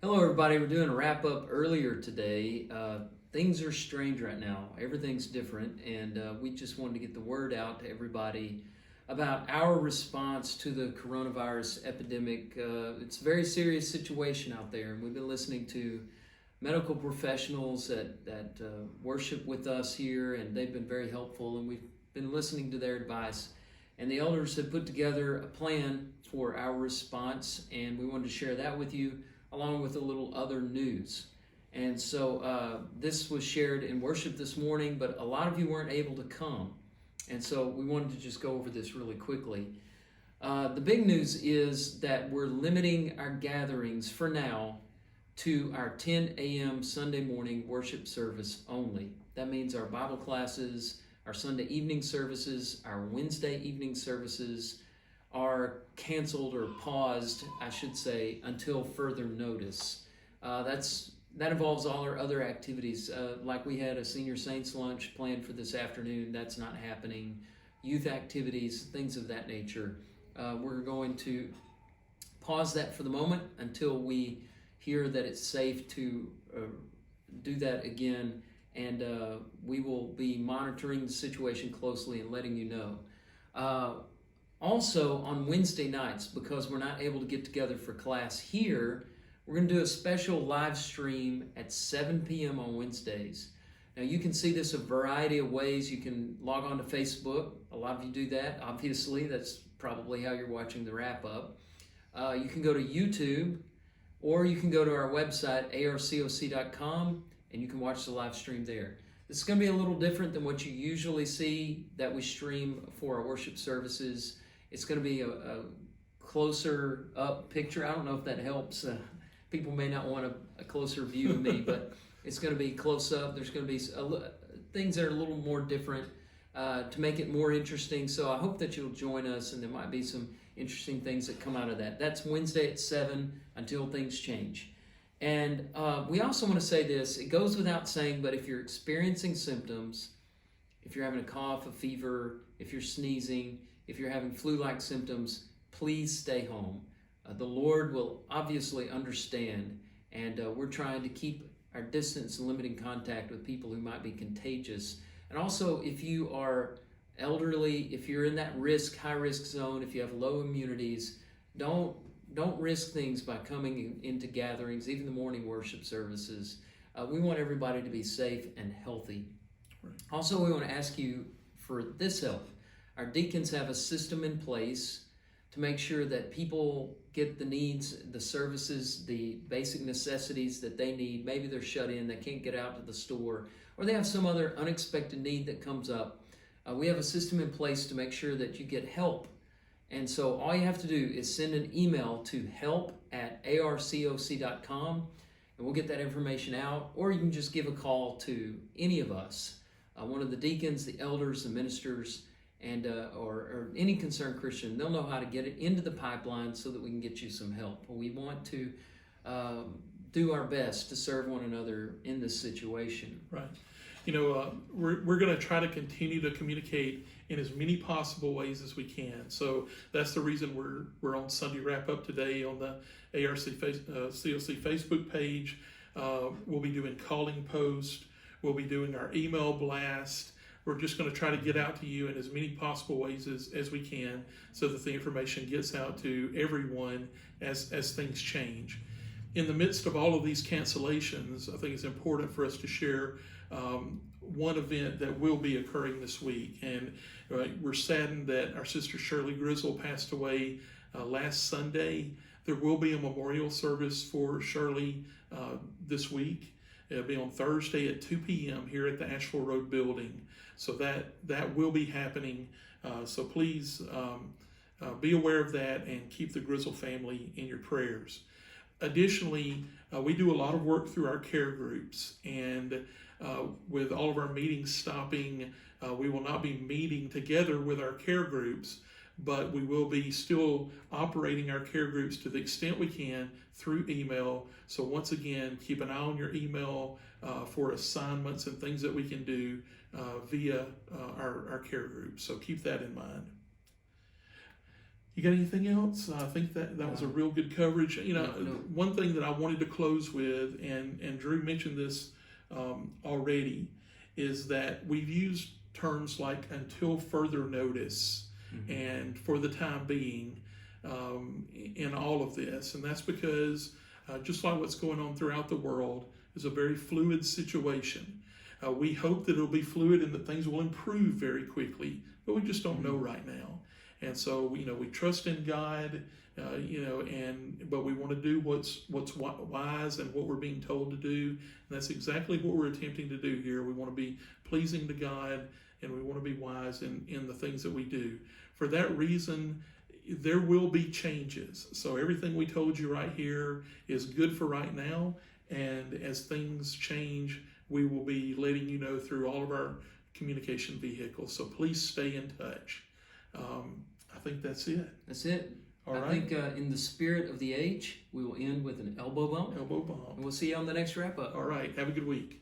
Hello, everybody. We're doing a wrap up earlier today. Things are strange right now. Everything's different, and we just wanted to get the word out to everybody about our response to the coronavirus epidemic. It's a very serious situation out there, and we've been listening to medical professionals that worship with us here, and they've been very helpful, and we've been listening to their advice. And the elders have put together a plan for our response, and we wanted to share that with you along with a little other news. And so this was shared in worship this morning, but a lot of you weren't able to come. And so we wanted to just go over this really quickly. The big news is that we're limiting our gatherings for now to our 10 a.m. Sunday morning worship service only. That means our Bible classes, our Sunday evening services, our Wednesday evening services, are canceled or paused, I should say, until further notice. That involves all our other activities. Like we had a Senior Saints lunch planned for this afternoon. That's not happening. Youth activities, things of that nature. We're going to pause that for the moment until we hear that it's safe to do that again. And we will be monitoring the situation closely and letting you know. Also, on Wednesday nights, because we're not able to get together for class here, we're going to do a special live stream at 7 p.m. on Wednesdays. Now, you can see this a variety of ways. You can log on to Facebook. A lot of you do that, obviously. That's probably how you're watching the wrap-up. You can go to YouTube, or you can go to our website, arcoc.com, and you can watch the live stream there. This is going to be a little different than what you usually see that we stream for our worship services. It's going to be a closer up picture. I don't know if that helps. People may not want a closer view of me, but it's going to be close up. There's going to be things that are a little more different to make it more interesting. So I hope that you'll join us, and there might be some interesting things that come out of that. That's Wednesday at 7 until things change. And we also want to say this. It goes without saying, but if you're experiencing symptoms, if you're having a cough, a fever, if you're sneezing, if you're having flu-like symptoms, please stay home. The Lord will obviously understand, and we're trying to keep our distance and limiting contact with people who might be contagious. And also, if you are elderly, if you're in that high-risk zone, if you have low immunities, don't risk things by coming into gatherings, even the morning worship services. We want everybody to be safe and healthy. Right. Also, we want to ask you for this help. Our deacons have a system in place to make sure that people get the needs, the services, the basic necessities that they need. Maybe they're shut in, they can't get out to the store, or they have some other unexpected need that comes up. We have a system in place to make sure that you get help. And so all you have to do is send an email to help@arcoc.com, and we'll get that information out, or you can just give a call to any of us, one of the deacons, the elders, the ministers, and or any concerned Christian. They'll know how to get it into the pipeline so that we can get you some help. We want to do our best to serve one another in this situation. Right. We're going to try to continue to communicate in as many possible ways as we can. So that's the reason we're on Sunday Wrap Up today on the COC Facebook page. We'll be doing calling posts. We'll be doing our email blast. We're just going to try to get out to you in as many possible ways as we can so that the information gets out to everyone as things change. In the midst of all of these cancellations, I think it's important for us to share one event that will be occurring this week. And we're saddened that our sister Shirley Grizzle passed away last Sunday. There will be a memorial service for Shirley this week. It'll be on Thursday at 2 p.m. here at the Ashville Road building. So that will be happening. So please be aware of that and keep the Grizzle family in your prayers. Additionally, we do a lot of work through our care groups, and with all of our meetings stopping, we will not be meeting together with our care groups, but we will be still operating our care groups to the extent we can through email. So once again, keep an eye on your email for assignments and things that we can do via our care groups. So keep that in mind. You got anything else? I think that was a real good coverage. You know, No. one thing that I wanted to close with, and Drew mentioned this already, is that we've used terms like until further notice and for the time being in all of this. And that's because just like what's going on throughout the world is a very fluid situation. We hope that it'll be fluid and that things will improve very quickly, but we just don't know right now. And so, you know, we trust in God, you know, but we want to do what's wise and what we're being told to do. And that's exactly what we're attempting to do here. We want to be pleasing to God, and we want to be wise in the things that we do. For that reason, there will be changes. So everything we told you right here is good for right now. And as things change, we will be letting you know through all of our communication vehicles. So please stay in touch. I think that's it. That's it. All right. I think in the spirit of the age, we will end with an elbow bump. Elbow bump. And we'll see you on the next wrap up. All right. Have a good week.